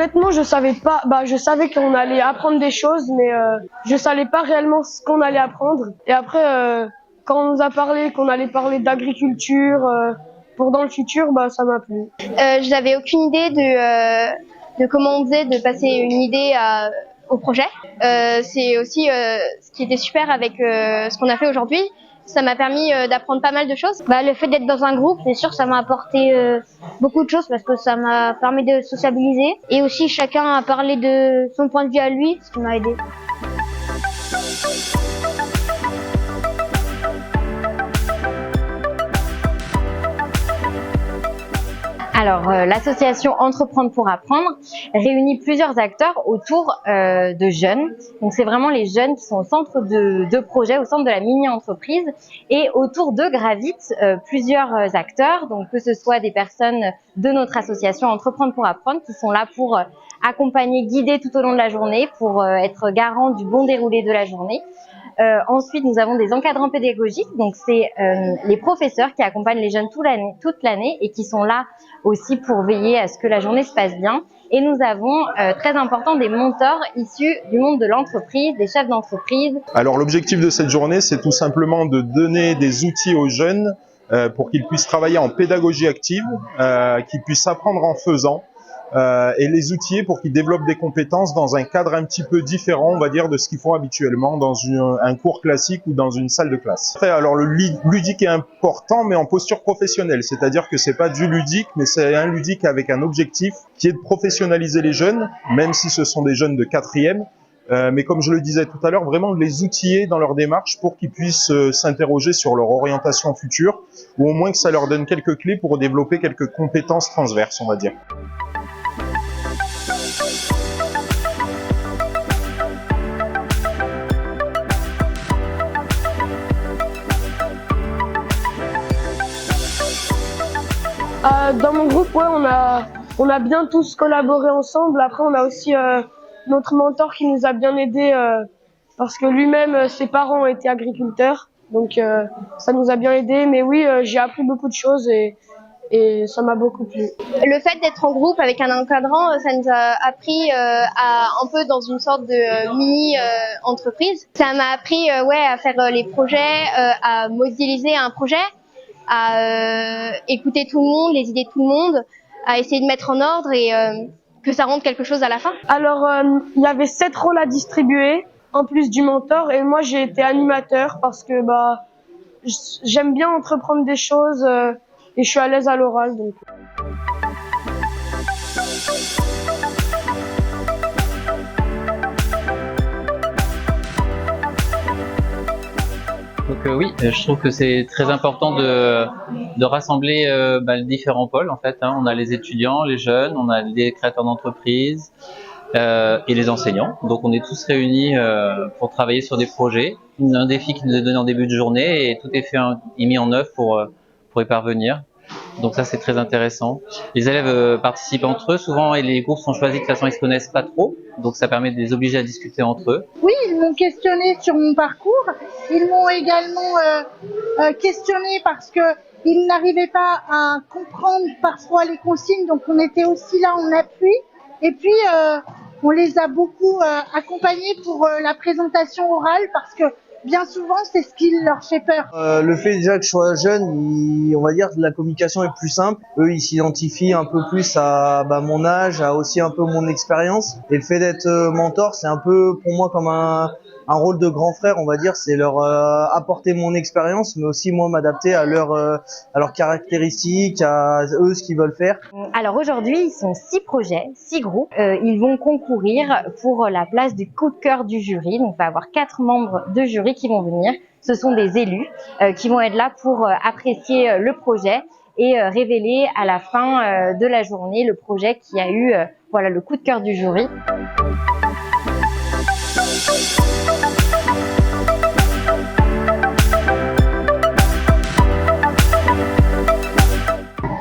Honnêtement, je savais pas. Je savais qu'on allait apprendre des choses, mais je savais pas réellement ce qu'on allait apprendre. Et après, quand on nous a parlé qu'on allait parler d'agriculture pour dans le futur, ça m'a plu. Je n'avais aucune idée de comment on faisait, de passer une idée au projet. C'est aussi ce qui était super avec ce qu'on a fait aujourd'hui. Ça m'a permis d'apprendre pas mal de choses. Le fait d'être dans un groupe, c'est sûr, ça m'a apporté beaucoup de choses parce que ça m'a permis de sociabiliser. Et aussi, chacun a parlé de son point de vue à lui, ce qui m'a aidé. Alors, l'association Entreprendre pour apprendre réunit plusieurs acteurs autour de jeunes. Donc, c'est vraiment les jeunes qui sont au centre de projet, au centre de la mini-entreprise. Et autour d'eux gravitent plusieurs acteurs, donc que ce soit des personnes de notre association Entreprendre pour apprendre qui sont là pour accompagner, guider tout au long de la journée, pour être garant du bon déroulé de la journée. Ensuite, nous avons des encadrants pédagogiques, donc c'est les professeurs qui accompagnent les jeunes toute l'année et qui sont là aussi pour veiller à ce que la journée se passe bien. Et nous avons, très important, des mentors issus du monde de l'entreprise, des chefs d'entreprise. Alors l'objectif de cette journée, c'est tout simplement de donner des outils aux jeunes pour qu'ils puissent travailler en pédagogie active, qu'ils puissent apprendre en faisant. Et les outiller pour qu'ils développent des compétences dans un cadre un petit peu différent, on va dire, de ce qu'ils font habituellement dans un cours classique ou dans une salle de classe. Après, alors le ludique est important, mais en posture professionnelle, c'est-à-dire que c'est pas du ludique, mais c'est un ludique avec un objectif qui est de professionnaliser les jeunes, même si ce sont des jeunes de 4e, mais comme je le disais tout à l'heure, vraiment de les outiller dans leur démarche pour qu'ils puissent s'interroger sur leur orientation future, ou au moins que ça leur donne quelques clés pour développer quelques compétences transverses, on va dire. Dans mon groupe, ouais, on a bien tous collaboré ensemble. Après, on a aussi notre mentor qui nous a bien aidés parce que lui-même, ses parents étaient agriculteurs. Donc, ça nous a bien aidés. Mais oui, j'ai appris beaucoup de choses et ça m'a beaucoup plu. Le fait d'être en groupe avec un encadrant, ça nous a appris un peu dans une sorte de mini-entreprise. Ça m'a appris à faire les projets, à modéliser un projet, à écouter tout le monde, les idées de tout le monde, à essayer de mettre en ordre et que ça rende quelque chose à la fin. Alors, il y avait 7 rôles à distribuer, en plus du mentor, et moi j'ai été animateur parce que j'aime bien entreprendre des choses et je suis à l'aise à l'oral. Donc. Donc oui, je trouve que c'est très important de rassembler les différents pôles en fait. On a les étudiants, les jeunes, on a les créateurs d'entreprise et les enseignants. Donc on est tous réunis pour travailler sur des projets. Un défi qui nous est donné en début de journée et tout est mis en œuvre pour y parvenir. Donc ça c'est très intéressant. Les élèves participent entre eux souvent et les groupes sont choisis de façon à ce qu'ils se connaissent pas trop. Donc ça permet de les obliger à discuter entre eux. Oui, ils m'ont questionné sur mon parcours. Ils m'ont également questionné parce que ils n'arrivaient pas à comprendre parfois les consignes. Donc on était aussi là en appui. Et puis on les a beaucoup accompagnés pour la présentation orale parce que bien souvent, c'est ce qui leur fait peur. Le fait déjà que je sois jeune, on va dire que la communication est plus simple. Eux, ils s'identifient un peu plus à mon âge, à aussi un peu mon expérience. Et le fait d'être mentor, c'est un peu pour moi comme un rôle de grand frère, on va dire. C'est leur apporter mon expérience, mais aussi moi m'adapter à leurs caractéristiques, à eux ce qu'ils veulent faire. Alors aujourd'hui, ils sont 6 projets, 6 groupes. Ils vont concourir pour la place du coup de cœur du jury. Donc, on va avoir 4 membres de jury qui vont venir. Ce sont des élus qui vont être là pour apprécier le projet et révéler à la fin de la journée le projet qui a eu le coup de cœur du jury.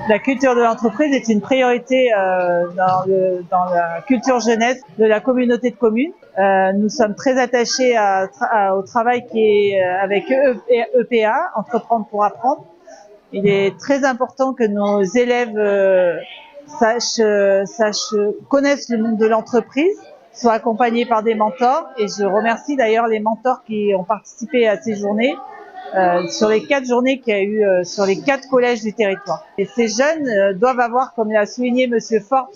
La culture de l'entreprise est une priorité dans la culture jeunesse de la communauté de communes. Nous sommes très attachés au travail qui est avec EPA, Entreprendre pour apprendre. Il est très important que nos élèves connaissent le monde de l'entreprise, soient accompagnés par des mentors. Et je remercie d'ailleurs les mentors qui ont participé à ces journées, sur les 4 journées qu'il y a eu sur les 4 collèges du territoire. Et ces jeunes doivent avoir, comme l'a souligné Monsieur Forbes,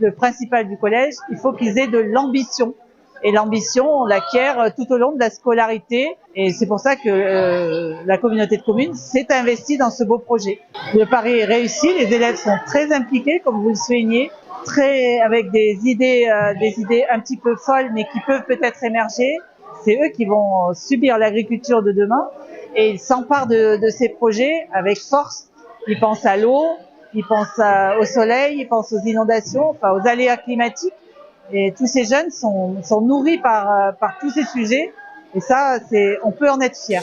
le principal du collège, il faut qu'ils aient de l'ambition. Et l'ambition, on l'acquiert tout au long de la scolarité. Et c'est pour ça que la communauté de communes s'est investie dans ce beau projet. Le pari est réussi, les élèves sont très impliqués, comme vous le soulignez, avec des idées un petit peu folles, mais qui peuvent peut-être émerger. C'est eux qui vont subir l'agriculture de demain. Et ils s'emparent de ces projets avec force. Ils pensent à l'eau, ils pensent au soleil, ils pensent aux inondations, enfin aux aléas climatiques. Et tous ces jeunes sont nourris par tous ces sujets. Et ça, on peut en être fier.